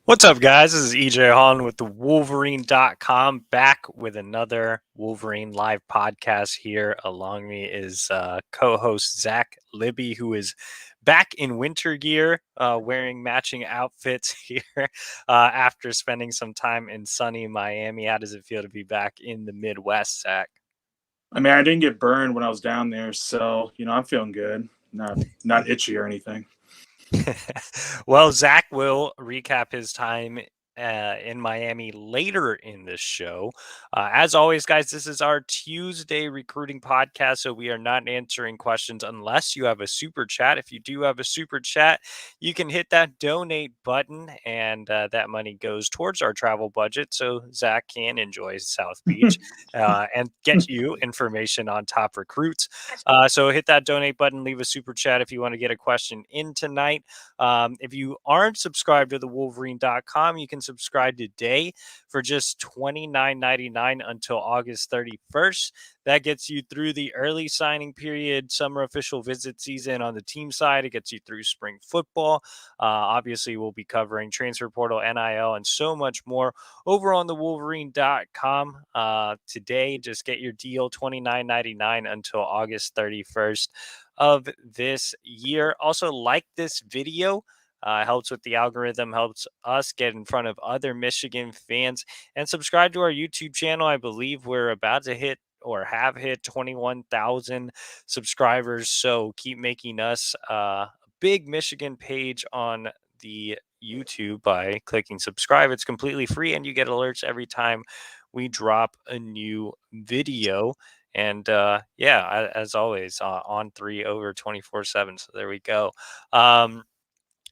What's up, guys? This is EJ Holland with the Wolverine.com, back with another Wolverine live podcast here. Along me is co host Zach Libby, who is back in winter gear, wearing matching outfits here after spending some time in sunny Miami. How does it feel to be back in the Midwest, Zach? I mean, I didn't get burned when I was down there, so I'm feeling good. Not itchy or anything. Well, Zach will recap his time in Miami later in this show. As always, guys, this is our Tuesday recruiting podcast, so we are not answering questions unless you have a super chat. If you do have a super chat, you can hit that donate button, and that money goes towards our travel budget, so Zach can enjoy South Beach and get you information on top recruits. So hit that donate button, leave a super chat if you want to get a question in tonight. If you aren't subscribed to the Wolverine.com, you can subscribe today for just $29.99 until August 31st. That gets you through the early signing period, summer official visit season on the team side. It gets you through spring football. Obviously, we'll be covering transfer portal, NIL, and so much more over on the Wolverine.com today. Just get your deal $29.99 until August 31st of this year. Also, like this video. Helps with the algorithm, helps us get in front of other Michigan fans, and subscribe to our YouTube channel. I believe we're about to hit or have hit 21,000 subscribers. So keep making us a big Michigan page on the YouTube by clicking subscribe. It's completely free and you get alerts every time we drop a new video. And yeah, as always, on three over 24/7. So there we go.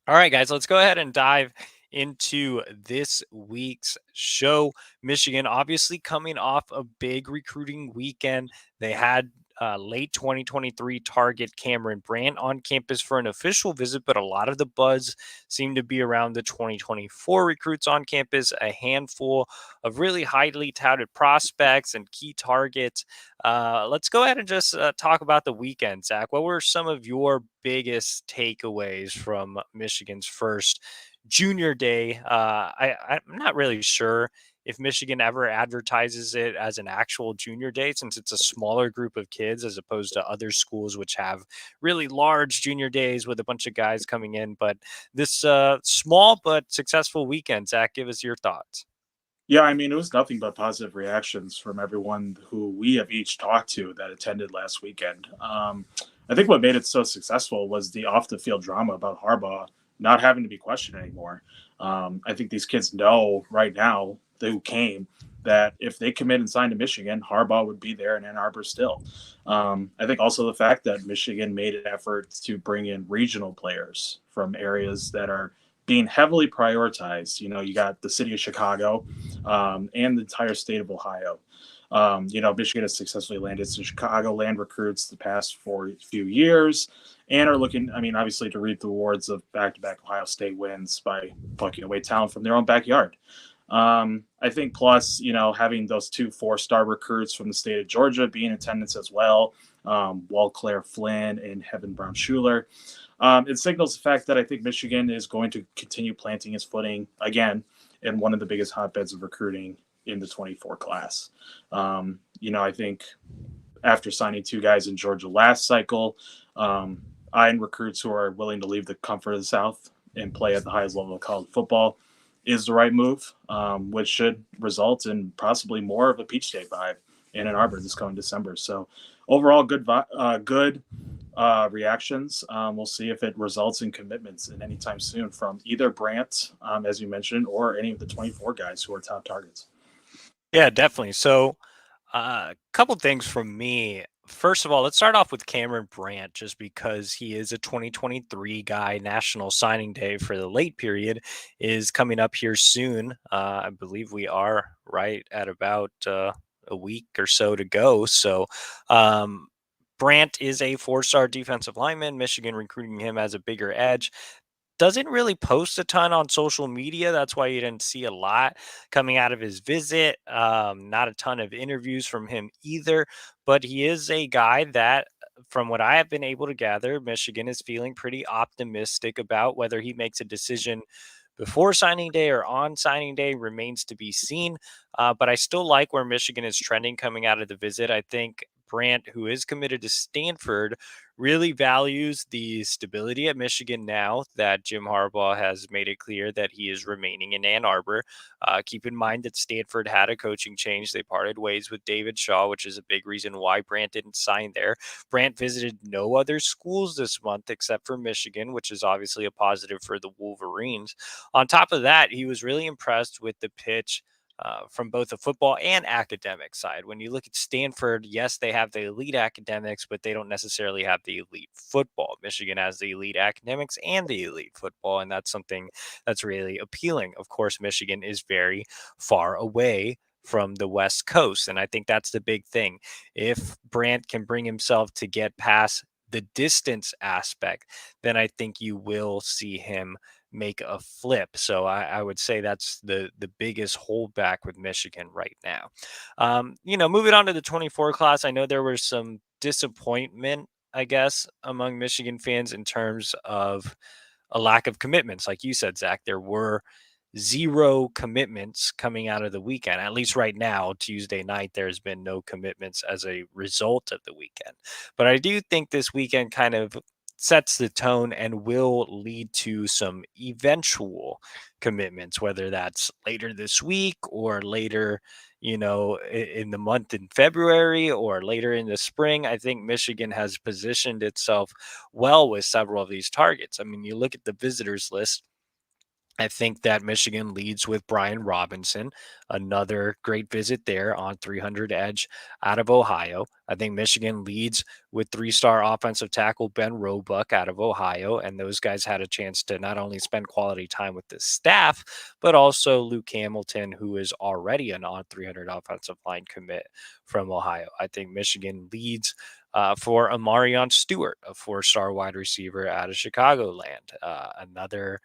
All right, guys, let's go ahead and dive into this week's show. Michigan, obviously, coming off a big recruiting weekend. They had late 2023 target Cameron Brandt on campus for an official visit, but a lot of the buzz seemed to be around the 2024 recruits on campus, a handful of really highly touted prospects and key targets. Let's go ahead and just talk about the weekend, Zach. What were some of your biggest takeaways from Michigan's first junior day? I'm not really sure if Michigan ever advertises it as an actual junior day, since it's a smaller group of kids as opposed to other schools which have really large junior days with a bunch of guys coming in. But this small but successful weekend, Zach, give us your thoughts. Yeah, I mean, it was nothing but positive reactions from everyone who we have each talked to that attended last weekend. I think what made it so successful was the off the field drama about Harbaugh not having to be questioned anymore. I think these kids know right now, who came, that if they commit and signed to Michigan, Harbaugh would be there in Ann Arbor still. I think also the fact that Michigan made an effort to bring in regional players from areas that are being heavily prioritized. You got the city of Chicago, and the entire state of Ohio. Michigan has successfully landed some Chicagoland recruits the past few years and are looking, I mean, obviously to reap the rewards of back-to-back Ohio State wins by plucking away talent from their own backyard. I think plus, having those two four-star recruits from the state of Georgia be in attendance as well, Claire Flynn and Heaven Brown Schuler. It signals the fact that I think Michigan is going to continue planting its footing again in one of the biggest hotbeds of recruiting in the 24 class. I think after signing two guys in Georgia last cycle, eyeing recruits who are willing to leave the comfort of the South and play at the highest level of college football is the right move, which should result in possibly more of a Peach State vibe in Ann Arbor this coming December. So overall, good reactions. We'll see if it results in commitments in any time soon from either Brandt, as you mentioned, or any of the 24 guys who are top targets. Yeah, definitely. So, a couple things from me. First of all, let's start off with Cameron Brandt, just because he is a 2023 guy. National Signing Day for the late period is coming up here soon. I believe we are right at about a week or so to go. So, um, Brandt is a four-star defensive lineman. Michigan recruiting him as a bigger edge. Doesn't really post a ton on social media. That's why you didn't see a lot coming out of his visit. Not a ton of interviews from him either. But he is a guy that, from what I have been able to gather, Michigan is feeling pretty optimistic about whether he makes a decision before signing day or on signing day remains to be seen. But I still like where Michigan is trending coming out of the visit. I think Brandt, who is committed to Stanford, really values the stability at Michigan now that Jim Harbaugh has made it clear that he is remaining in Ann Arbor. Keep in mind that Stanford had a coaching change. They parted ways with David Shaw, which is a big reason why Brandt didn't sign there. Brandt visited no other schools this month except for Michigan, which is obviously a positive for the Wolverines. On top of that, he was really impressed with the pitch from both the football and academic side. When you look at Stanford, yes, they have the elite academics, but they don't necessarily have the elite football. Michigan has the elite academics and the elite football, and that's something that's really appealing. Of course, Michigan is very far away from the West Coast, and I think that's the big thing. If Brandt can bring himself to get past the distance aspect, then I think you will see him make a flip. So I would say that's the biggest holdback with Michigan right now. Moving on to the 24 class, I know there was some disappointment, I guess, among Michigan fans in terms of a lack of commitments. Like you said, Zach, there were zero commitments coming out of the weekend. At least right now, Tuesday night, there's been no commitments as a result of the weekend. But I do think this weekend kind of sets the tone and will lead to some eventual commitments, whether that's later this week or later, in the month in February or later in the spring. I think Michigan has positioned itself well with several of these targets. I mean, you look at the visitors list. I think that Michigan leads with Brian Robinson, another great visit there on 300 edge out of Ohio. I think Michigan leads with three-star offensive tackle Ben Roebuck out of Ohio, and those guys had a chance to not only spend quality time with the staff, but also Luke Hamilton, who is already an on 300 offensive line commit from Ohio. I think Michigan leads for Amarion Stewart, a four-star wide receiver out of Chicagoland, another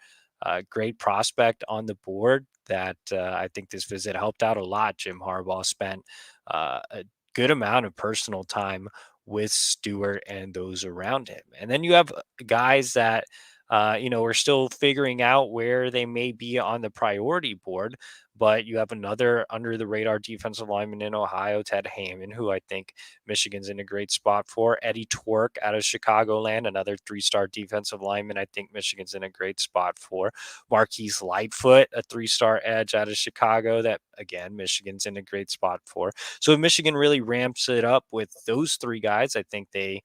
great prospect on the board that I think this visit helped out a lot. Jim Harbaugh spent a good amount of personal time with Stewart and those around him. And then you have guys that, are still figuring out where they may be on the priority board. But you have another under the radar defensive lineman in Ohio, Ted Hammond, who I think Michigan's in a great spot for. Eddie Twerk out of Chicagoland, another three-star defensive lineman I think Michigan's in a great spot for. Marquise Lightfoot, a three-star edge out of Chicago that, again, Michigan's in a great spot for. So if Michigan really ramps it up with those three guys, I think they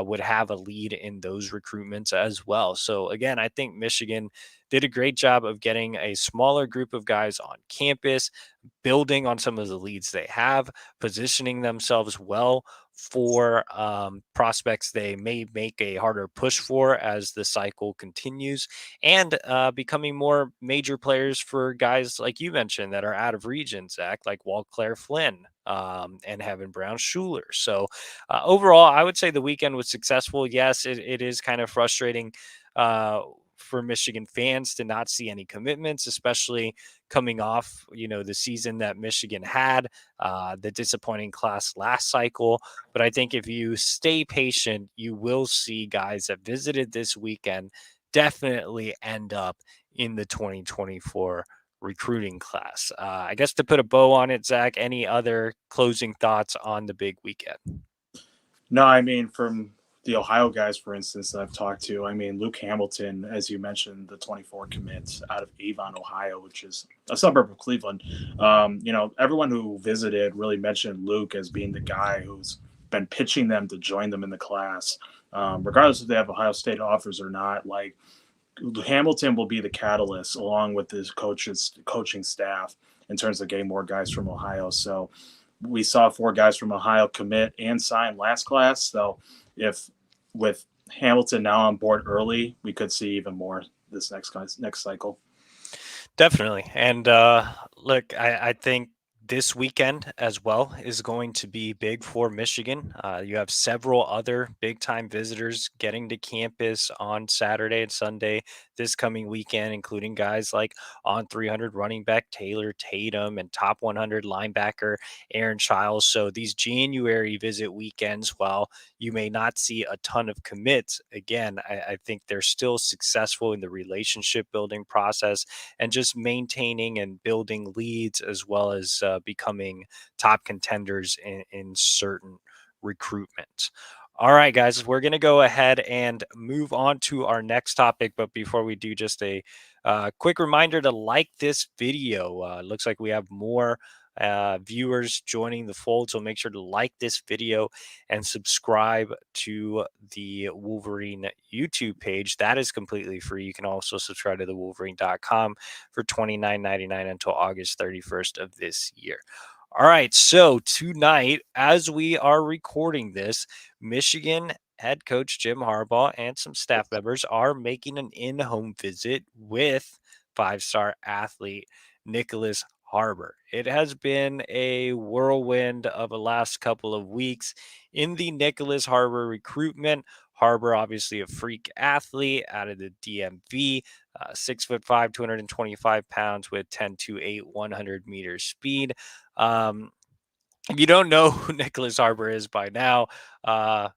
would have a lead in those recruitments as well. So again, I think Michigan did a great job of getting a smaller group of guys on campus, building on some of the leads they have, positioning themselves well for prospects they may make a harder push for as the cycle continues, and becoming more major players for guys like you mentioned that are out of region, Zach, like Walt Claire Flynn and Heaven Brown Schuler. So overall, I would say the weekend was successful. Yes, it is kind of frustrating. For Michigan fans to not see any commitments, especially coming off, the season that Michigan had, the disappointing class last cycle. But I think if you stay patient, you will see guys that visited this weekend definitely end up in the 2024 recruiting class. I guess to put a bow on it, Zach, any other closing thoughts on the big weekend? No, I mean, from the Ohio guys, for instance, that I've talked to, I mean, Luke Hamilton, as you mentioned, the 24 commits out of Avon, Ohio, which is a suburb of Cleveland. Everyone who visited really mentioned Luke as being the guy who's been pitching them to join them in the class, regardless if they have Ohio State offers or not. Like, Hamilton will be the catalyst along with his coaching staff in terms of getting more guys from Ohio. So we saw four guys from Ohio commit and sign last class. So if with Hamilton now on board early, we could see even more this next cycle. Definitely. And look, I think this weekend as well is going to be big for Michigan. You have several other big time visitors getting to campus on Saturday and Sunday this coming weekend, including guys like on 300 running back Taylor Tatum and top 100 linebacker Aaron Childs. So these January visit weekends, while you may not see a ton of commits, again, I think they're still successful in the relationship building process and just maintaining and building leads, as well as becoming top contenders in certain recruitment. All right, guys, we're going to go ahead and move on to our next topic. But before we do, just a quick reminder to like this video. Looks like we have more viewers joining the fold. So make sure to like this video and subscribe to the Wolverine YouTube page. That is completely free. You can also subscribe to the Wolverine.com for $29.99 until August 31st of this year. All right, so tonight, as we are recording this, Michigan head coach Jim Harbaugh and some staff members are making an in-home visit with five-star athlete Nyckoles Harbor. It has been a whirlwind of the last couple of weeks in the Nyckoles Harbor recruitment. Harbor, obviously a freak athlete out of the DMV, 6'5", 225 pounds with 10 to 8, 100 meters speed. If you don't know who Nyckoles Harbor is by now, uh,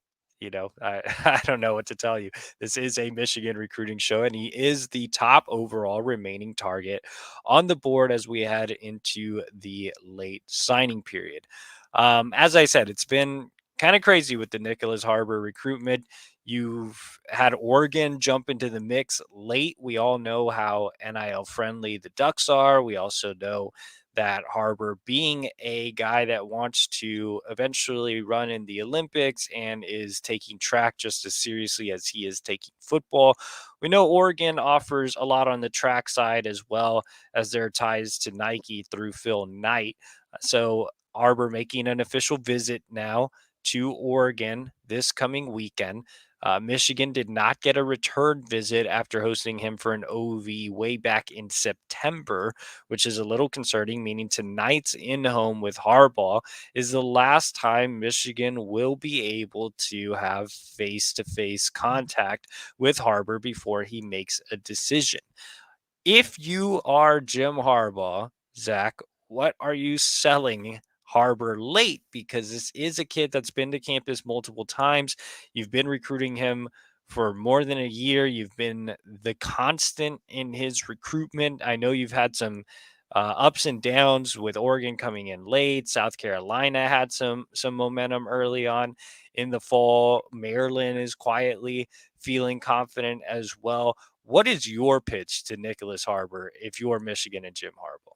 I don't know what to tell you. This is a Michigan recruiting show, and he is the top overall remaining target on the board as we head into the late signing period. As I said, it's been kind of crazy with the Nyckoles Harbor recruitment. You've had Oregon jump into the mix late. We all know how NIL friendly the Ducks are. We also know that Harbor, being a guy that wants to eventually run in the Olympics and is taking track just as seriously as he is taking football. We know Oregon offers a lot on the track side as well, as their ties to Nike through Phil Knight. So Harbor making an official visit now to Oregon this coming weekend. Michigan did not get a return visit after hosting him for an OV way back in September, which is a little concerning, meaning tonight's in home with Harbaugh is the last time Michigan will be able to have face to face contact with Harbor before he makes a decision. If you are Jim Harbaugh, Zach, what are you selling Harbor late? Because this is a kid that's been to campus multiple times. You've been recruiting him for more than a year. You've been the constant in his recruitment. I know you've had some ups and downs with Oregon coming in late. South Carolina had some momentum early on in the fall. Maryland is quietly feeling confident as well. What is your pitch to Nyckoles Harbor if you're Michigan and Jim Harbaugh?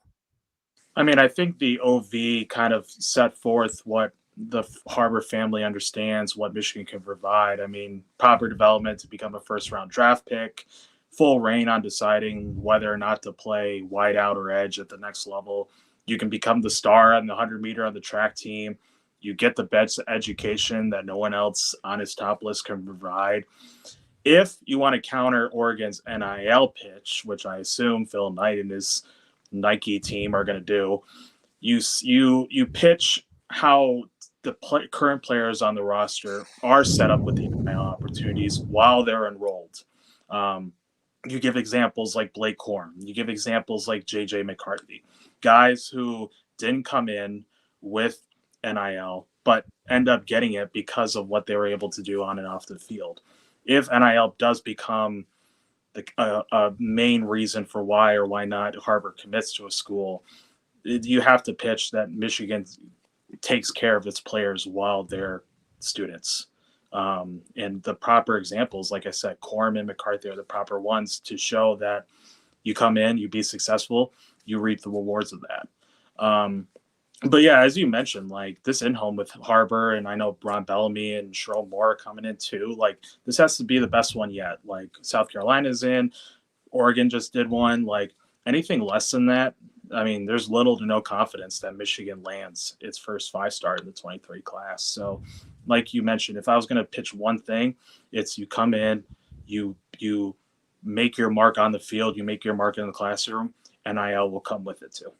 I mean, I think the OV kind of set forth what the Harbor family understands, what Michigan can provide. I mean, proper development to become a first round draft pick, full reign on deciding whether or not to play wide out or edge at the next level. You can become the star on the 100-meter on the track team. You get the best education that no one else on his top list can provide. If you want to counter Oregon's NIL pitch, which I assume Phil Knight and his Nike team are going to do, you pitch how the current players on the roster are set up with the NIL opportunities while they're enrolled. You give examples like Blake Corm. You give examples like JJ McCarthy, guys who didn't come in with NIL but end up getting it because of what they were able to do on and off the field. If NIL does become a main reason for why or why not Harbor commits to a school, you have to pitch that Michigan takes care of its players while they're students. And the proper examples, like I said, Corm and McCarthy are the proper ones to show that you come in, you be successful, you reap the rewards of that. But yeah, as you mentioned, like this in home with Harbor, and I know Ron Bellamy and Sherrell Moore are coming in too. Like this has to be the best one yet. Like South Carolina's in, Oregon just did one. Like anything less than that, I mean, there's little to no confidence that Michigan lands its first 5-star in the 23 class. So, like you mentioned, if I was going to pitch one thing, it's you come in, you make your mark on the field, you make your mark in the classroom, NIL will come with it too.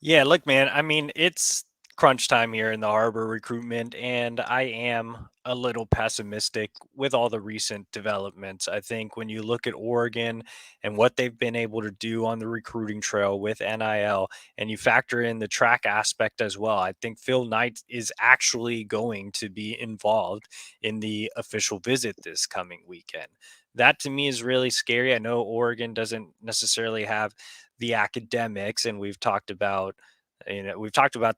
Yeah, look, man, I mean, it's crunch time here in the Harbor recruitment, and I am a little pessimistic with all the recent developments. I think when you look at Oregon and what they've been able to do on the recruiting trail with NIL, and you factor in the track aspect as well, I think Phil Knight is actually going to be involved in the official visit this coming weekend. That to me is really scary. I know Oregon doesn't necessarily have the academics, and we've talked about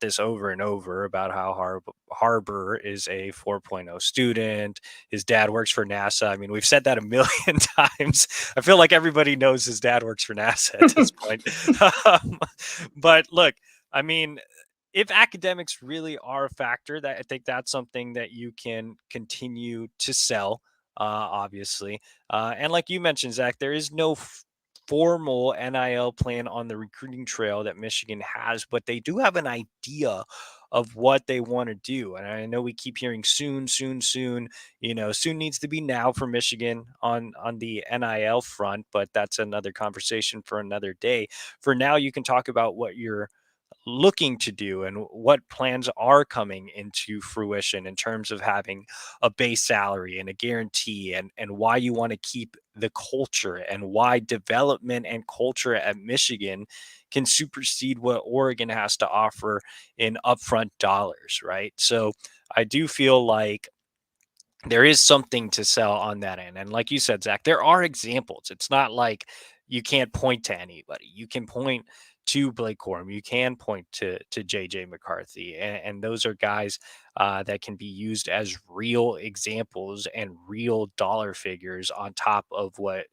this over and over about how Harbor is a 4.0 student. His dad works for NASA. I mean, we've said that a million times. I feel like everybody knows his dad works for NASA at this point. um, but look, I mean, if academics really are a factor, that I think that's something that you can continue to sell, obviously. And like you mentioned, Zach, there is no formal NIL plan on the recruiting trail that Michigan has, but they do have an idea of what they want to do. And I know we keep hearing soon, soon, soon. Soon needs to be now for Michigan on the NIL front, but that's another conversation for another day. For now, you can talk about what you're looking to do and what plans are coming into fruition in terms of having a base salary and a guarantee, and why you want to keep the culture, and why development and culture at Michigan can supersede what Oregon has to offer in upfront dollars, right? So I do feel like there is something to sell on that end. And like you said, Zach, there are examples. It's not like you can't point to anybody. You can point to Blake Corum. You can point to JJ McCarthy. And those are guys that can be used as real examples and real dollar figures on top of what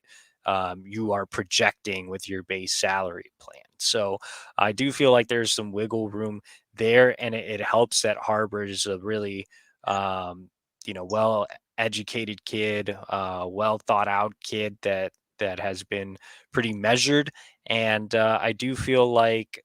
you are projecting with your base salary plan. So I do feel like there's some wiggle room there, and it helps that Harbor is a really um, well educated kid, well thought out kid that has been pretty measured. And I do feel like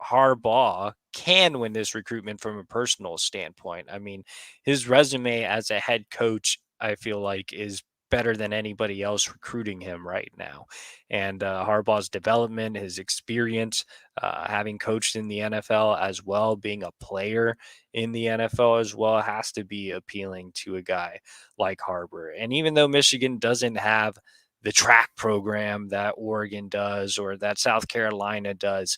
Harbaugh can win this recruitment from a personal standpoint. I mean, his resume as a head coach, I feel like, is better than anybody else recruiting him right now. And Harbaugh's development, his experience, having coached in the NFL as well, being a player in the NFL as well, has to be appealing to a guy like Harbor. And even though Michigan doesn't have the track program that Oregon does or that South Carolina does,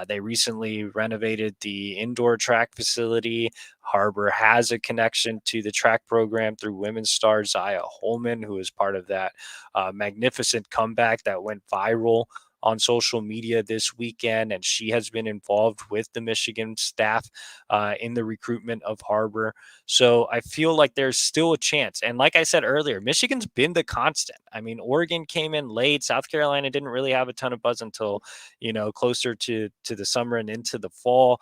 they recently renovated the indoor track facility. Harbor has a connection to the track program through women's star Zaya Holman, who is part of that magnificent comeback that went viral on social media this weekend. And she has been involved with the Michigan staff in the recruitment of Harbor. So I feel like there's still a chance. And like I said earlier, Michigan's been the constant. I mean, Oregon came in late. South Carolina didn't really have a ton of buzz until, closer to the summer and into the fall.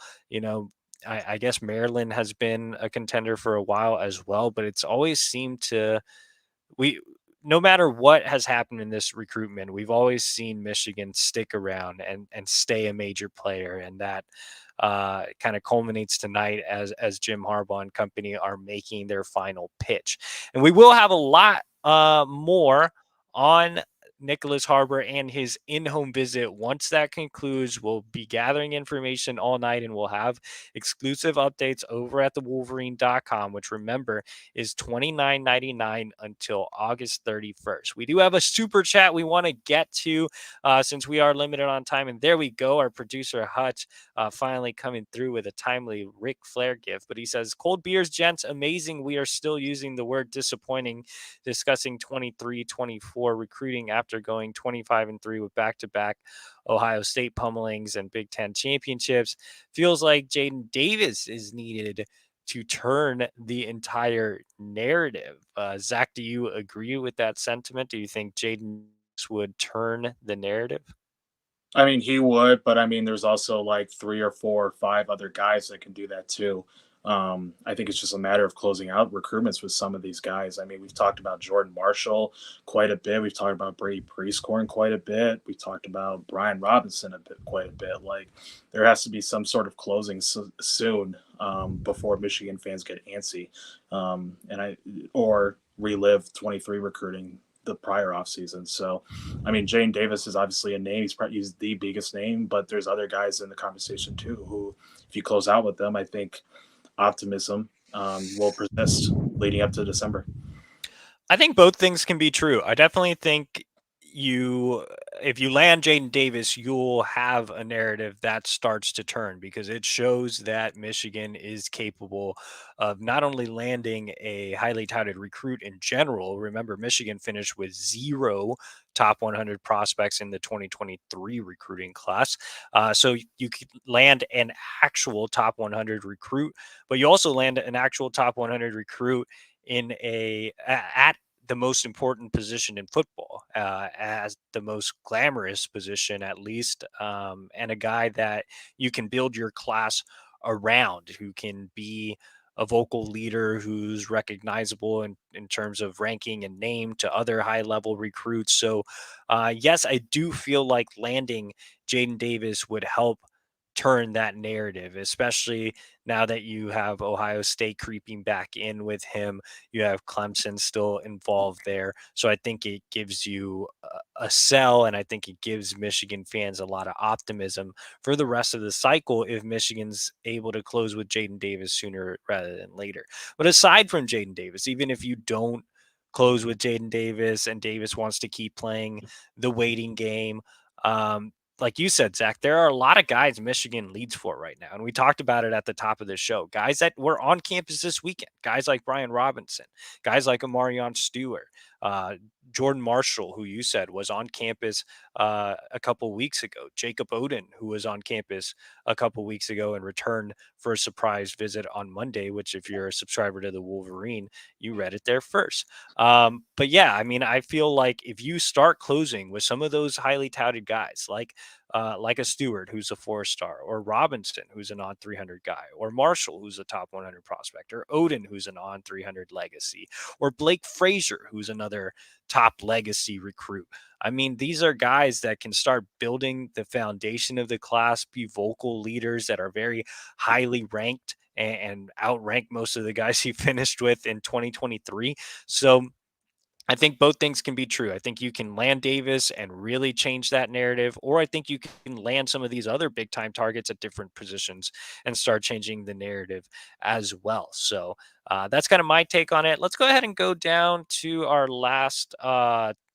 I guess Maryland has been a contender for a while as well, but it's always seemed to we no matter what has happened in this recruitment, we've always seen Michigan stick around and stay a major player, and that kind of culminates tonight as Jim Harbaugh and company are making their final pitch. And we will have a lot more on Nyckoles Harbor and his in-home visit. Once that concludes, we'll be gathering information all night, and we'll have exclusive updates over at the Wolverine.com, which, remember, is $29.99 until August 31st. We do have a super chat we want to get to since we are limited on time. And there we go. Our producer, Hutch, finally coming through with a timely Ric Flair gift. But he says, cold beers, gents, amazing. We are still using the word disappointing, discussing 23-24 recruiting after going 25-3 with back-to-back Ohio State pummelings and Big Ten championships. Feels like Jaden Davis is needed to turn the entire narrative. Zach, do you agree with that sentiment? Do you think Jaden would turn the narrative? I mean, he would, but I mean, there's also like three or four or five other guys that can do that too. I think it's just a matter of closing out recruitments with some of these guys. I mean, we've talked about Jordan Marshall quite a bit. We've talked about Brady Prescorn quite a bit. We talked about Brian Robinson quite a bit. Like, there has to be some sort of closing soon before Michigan fans get antsy, or relive 23 recruiting the prior offseason. So, I mean, Jane Davis is obviously a name. He's the biggest name, but there's other guys in the conversation too who, if you close out with them, I think optimism will persist leading up to December. I think both things can be true. I definitely think you, if you land Jaden Davis, you'll have a narrative that starts to turn because it shows that Michigan is capable of not only landing a highly touted recruit in general. Remember, Michigan finished with 0 top 100 prospects in the 2023 recruiting class. So you could land an actual top 100 recruit, but you also land an actual top 100 recruit in at the most important position in football, as the most glamorous position, at least, and a guy that you can build your class around, who can be a vocal leader, who's recognizable in terms of ranking and name to other high level recruits. So, yes, I do feel like landing Jaden Davis would help turn that narrative, especially now that you have Ohio State creeping back in with him. You have Clemson still involved there. So I think it gives you a sell, and I think it gives Michigan fans a lot of optimism for the rest of the cycle if Michigan's able to close with Jaden Davis sooner rather than later. But aside from Jaden Davis, even if you don't close with Jaden Davis and Davis wants to keep playing the waiting game, like you said, Zach, there are a lot of guys Michigan leads for right now. And we talked about it at the top of the show. Guys that were on campus this weekend, guys like Brian Robinson, guys like Amarion Stewart, uh, Jordan Marshall, who you said was on campus a couple weeks ago, Jacob Oden, who was on campus a couple weeks ago and returned for a surprise visit on Monday, which, if you're a subscriber to the Wolverine, you read it there first. But yeah, I mean, I feel like if you start closing with some of those highly touted guys, like a Stewart, who's a 4-star, or Robinson, who's an on 300 guy, or Marshall, who's a top 100 prospect, or Odin, who's an on 300 legacy, or Blake Frazier, who's another top legacy recruit. I mean, these are guys that can start building the foundation of the class, be vocal leaders that are very highly ranked and outrank most of the guys he finished with in 2023. So I think both things can be true. I think you can land Davis and really change that narrative, or I think you can land some of these other big time targets at different positions and start changing the narrative as well. So that's kind of my take on it. Let's go ahead and go down to our last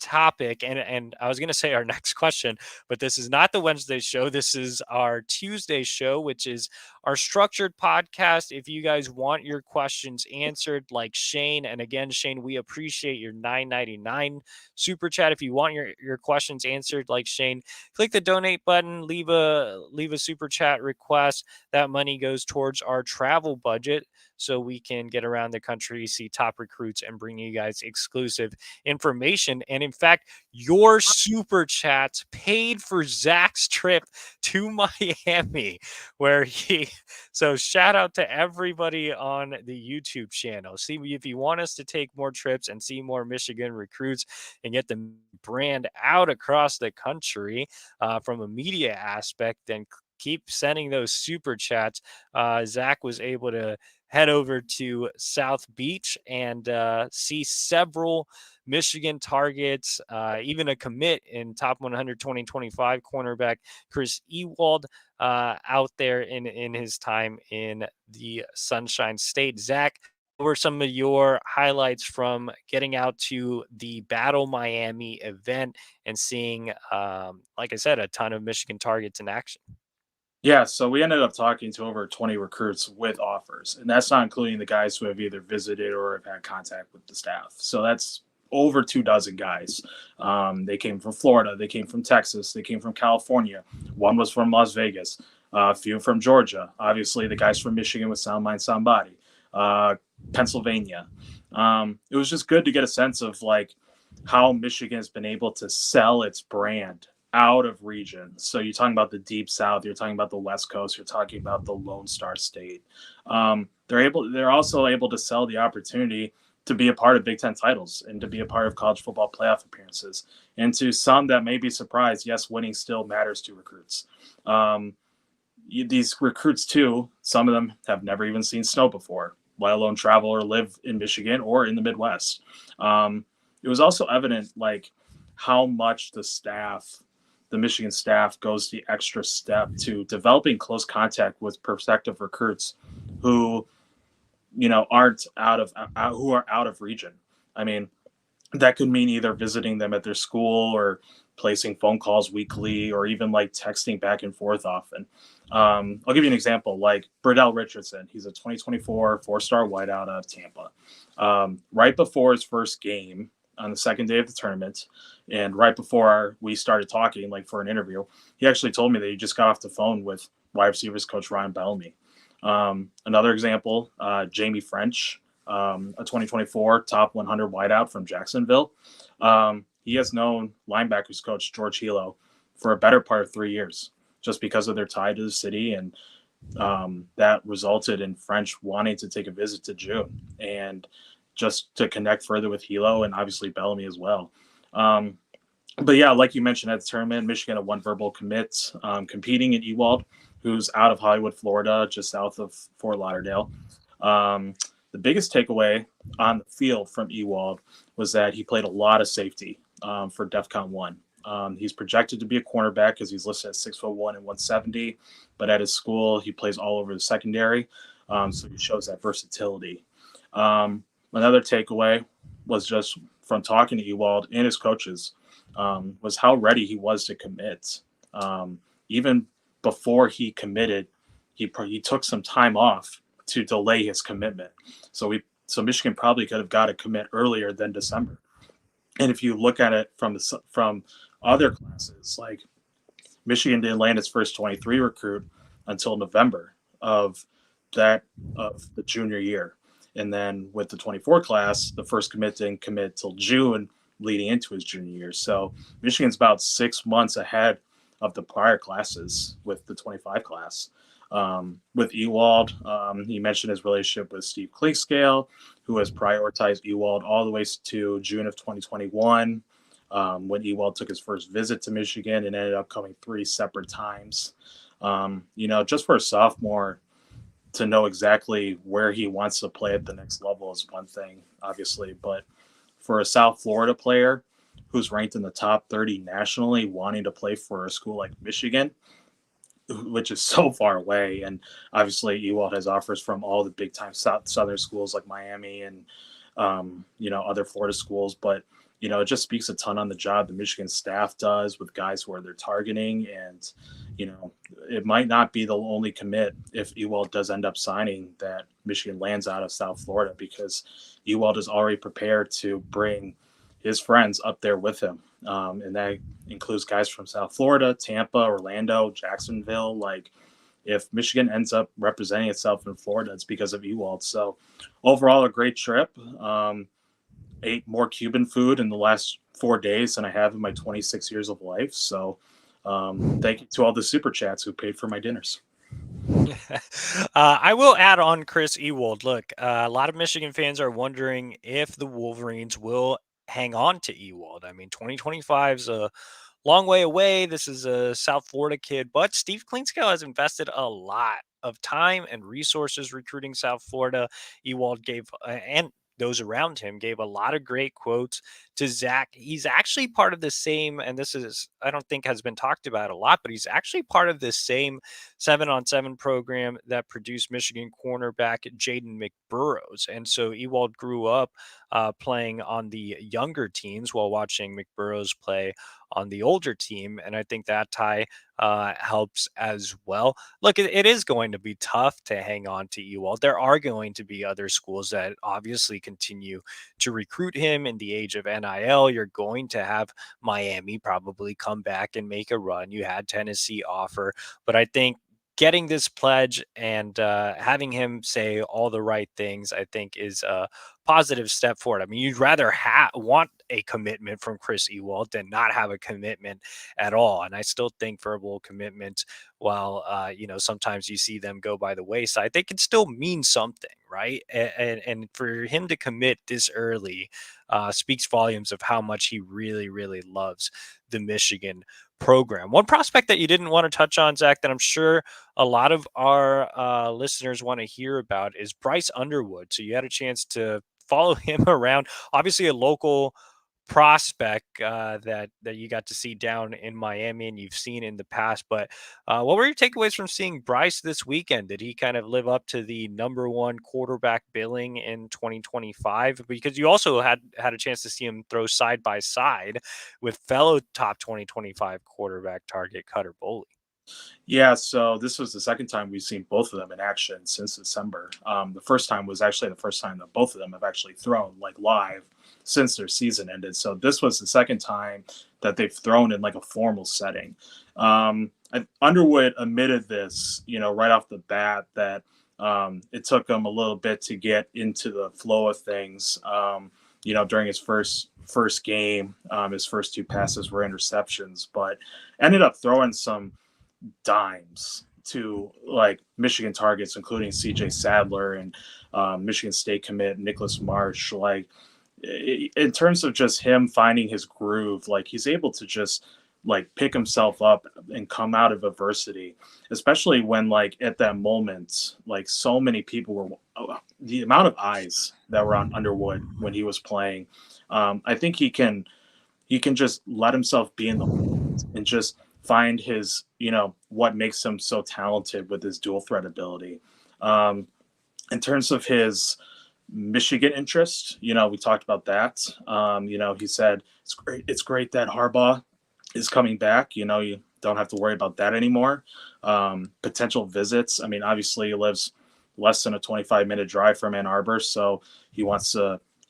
topic. And I was going to say our next question, but this is not the Wednesday show. This is our Tuesday show, which is our structured podcast. If you guys want your questions answered, like Shane, and again, Shane, we appreciate your $9.99 super chat. If you want your questions answered, like Shane, click the donate button, leave a super chat request. That money goes towards our travel budget, so we can get around the country, see top recruits, and bring you guys exclusive information. And in fact, your super chats paid for Zach's trip to Miami, where so shout out to everybody on the YouTube channel. See, if you want us to take more trips and see more Michigan recruits and get the brand out across the country from a media aspect, then keep sending those super chats. Zach was able to head over to South Beach and see several Michigan targets, even a commit in top 100 2025 cornerback Chris Ewald out there in his time in the Sunshine State. Zach, what were some of your highlights from getting out to the Battle Miami event and seeing, like I said, a ton of Michigan targets in action? Yeah, so we ended up talking to over 20 recruits with offers, and that's not including the guys who have either visited or have had contact with the staff. So that's over 2 dozen guys. They came from Florida, they came from Texas, they came from California. One was from Las Vegas, a few from Georgia. Obviously, the guys from Michigan with Sound Mind, Sound Body, Pennsylvania. It was just good to get a sense of like how Michigan has been able to sell its brand out of region. So you're talking about the deep south, you're talking about the west coast, you're talking about the Lone Star State. They're also able to sell the opportunity to be a part of Big Ten titles and to be a part of college football playoff appearances. And to some that may be surprised, yes, winning still matters to recruits. These recruits too, some of them have never even seen snow before, let alone travel or live in Michigan or in the Midwest. it was also evident like how much the Michigan staff goes the extra step to developing close contact with prospective recruits who aren't who are out of region. I mean, that could mean either visiting them at their school or placing phone calls weekly or even like texting back and forth often. I'll give you an example like Burdell Richardson. He's a 2024 four-star wideout out of Tampa. Right before his first game on the second day of the tournament, and right before we started talking, like for an interview, he actually told me that he just got off the phone with wide receivers coach Ryan Bellamy. Another example, Jamie French, a 2024 top 100 wideout from Jacksonville. He has known linebackers coach George Hilo for a better part of 3 years, just because of their tie to the city, and that resulted in French wanting to take a visit to June and just to connect further with Hilo and obviously Bellamy as well. Um, but yeah, like you mentioned at the tournament, Michigan had one verbal commit, competing in Ewald, who's out of Hollywood, Florida, just south of Fort Lauderdale. Um, the biggest takeaway on the field from Ewald was that he played a lot of safety for DEFCON 1. He's projected to be a cornerback because he's listed at 6'1" and 170, but at his school, he plays all over the secondary. So he shows that versatility. Another takeaway was just from talking to Ewald and his coaches was how ready he was to commit. Even before he committed, he took some time off to delay his commitment. So Michigan probably could have got a commit earlier than December. And if you look at it from other classes, like Michigan didn't land its first 23 recruit until November of the junior year. And then with the 24 class, the first commit didn't commit till June leading into his junior year. So Michigan's about 6 months ahead of the prior classes with the 25 class. With Ewald, he mentioned his relationship with Steve Clinkscale, who has prioritized Ewald all the way to June of 2021, when Ewald took his first visit to Michigan and ended up coming 3 separate times. Just for a sophomore to know exactly where he wants to play at the next level is one thing, obviously, but for a South Florida player who's ranked in the top 30 nationally, wanting to play for a school like Michigan, which is so far away. And obviously, Ewald has offers from all the big time Southern schools like Miami and, other Florida schools. But, it just speaks a ton on the job the Michigan staff does with guys who are they're targeting. And, it might not be the only commit if Ewald does end up signing that Michigan lands out of South Florida, because Ewald is already prepared to bring his friends up there with him. And that includes guys from South Florida, Tampa, Orlando, Jacksonville. Like, if Michigan ends up representing itself in Florida, it's because of Ewald. So overall, a great trip. Ate more Cuban food in the last 4 days than I have in my 26 years of life. So thank you to all the super chats who paid for my dinners. I will add on Chris Ewald. Look, a lot of Michigan fans are wondering if the Wolverines will hang on to Ewald. I mean, 2025 is a long way away. This is a South Florida kid, but Steve Clinkscale has invested a lot of time and resources recruiting South Florida. Ewald gave, and those around him gave a lot of great quotes to Zach. He's actually part of the same, and this is, I don't think has been talked about a lot, but he's actually part of this same 7-on-7 program that produced Michigan cornerback Jaden McBurrows. And so Ewald grew up playing on the younger teams while watching McBurrows play on the older team. And I think that tie helps as well. Look, it is going to be tough to hang on to Ewald. There are going to be other schools that obviously continue to recruit him in the age of NIL. You're going to have Miami probably come back and make a run. You had Tennessee offer, but I think getting this pledge and having him say all the right things, I think, is a positive step forward. I mean, you'd rather want a commitment from Chris Ewald than not have a commitment at all. And I still think verbal commitments, while sometimes you see them go by the wayside, they can still mean something, right? And for him to commit this early speaks volumes of how much he really, really loves the Michigan program. One prospect that you didn't want to touch on, Zach, that I'm sure a lot of our listeners want to hear about is Bryce Underwood. So you had a chance to follow him around. Obviously, a local prospect that you got to see down in Miami and you've seen in the past. But what were your takeaways from seeing Bryce this weekend? Did he kind of live up to the number one quarterback billing in 2025? Because you also had a chance to see him throw side by side with fellow top 2025 quarterback target Cutter Boley. Yeah, so this was the second time we've seen both of them in action since December. The first time was actually the first time that both of them have actually thrown like live since their season ended. So this was the second time that they've thrown in like a formal setting. Underwood admitted this, right off the bat that it took him a little bit to get into the flow of things. During his first game, his first two passes were interceptions, but ended up throwing some dimes to like Michigan targets, including CJ Sadler and Michigan State commit Nicholas Marsh. Like in terms of just him finding his groove, like he's able to just like pick himself up and come out of adversity, especially when like at that moment, like so many people were the amount of eyes that were on Underwood when he was playing. I think he can just let himself be in the moment and just find his, what makes him so talented with his dual threat ability. In terms of his Michigan interest, we talked about that. He said it's great that Harbaugh is coming back. You don't have to worry about that anymore. Potential visits. I mean, obviously he lives less than a 25-minute drive from Ann Arbor, so he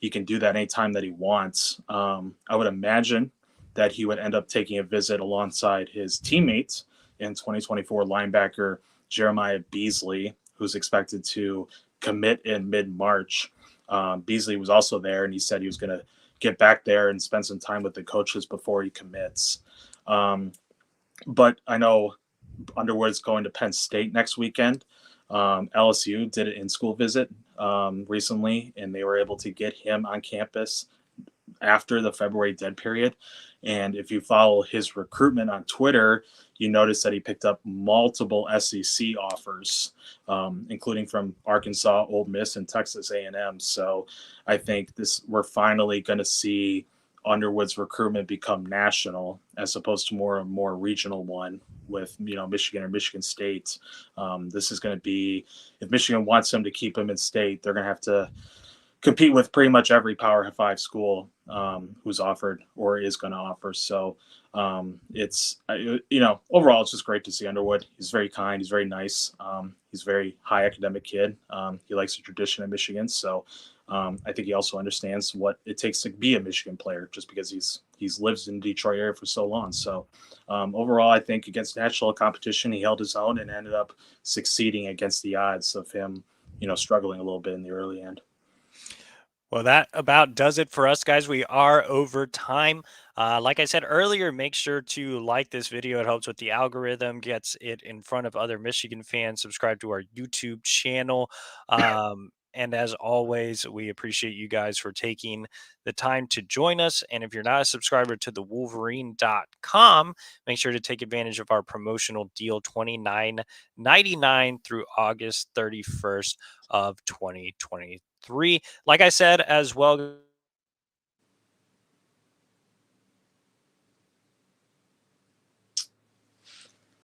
can do that anytime that he wants. I would imagine that he would end up taking a visit alongside his teammates in 2024 linebacker Jeremiah Beasley, who's expected to commit in mid-March. Beasley was also there, and he said he was going to get back there and spend some time with the coaches before he commits. But I know Underwood's going to Penn State next weekend. LSU did an in-school visit recently, and they were able to get him on campus after the February dead period. And if you follow his recruitment on Twitter, you notice that he picked up multiple SEC offers, including from Arkansas, Ole Miss, and Texas A&M. So I think we're finally going to see Underwood's recruitment become national as opposed to more regional one with Michigan or Michigan State. This is going to be, if Michigan wants him to keep him in state, they're going to have to compete with pretty much every Power 5 school who's offered or is going to offer. So it's overall it's just great to see Underwood. He's very kind. He's very nice. He's a very high academic kid. He likes the tradition of Michigan. So I think he also understands what it takes to be a Michigan player, just because he's lived in the Detroit area for so long. So overall, I think against national competition, he held his own and ended up succeeding against the odds of him, struggling a little bit in the early end. Well, that about does it for us, guys. We are over time. Like I said earlier, make sure to like this video. It helps with the algorithm, gets it in front of other Michigan fans. Subscribe to our YouTube channel. And as always, we appreciate you guys for taking the time to join us. And if you're not a subscriber to the Wolverine.com, make sure to take advantage of our promotional deal, $29.99 through August 31st of 2023. Like I said, as well,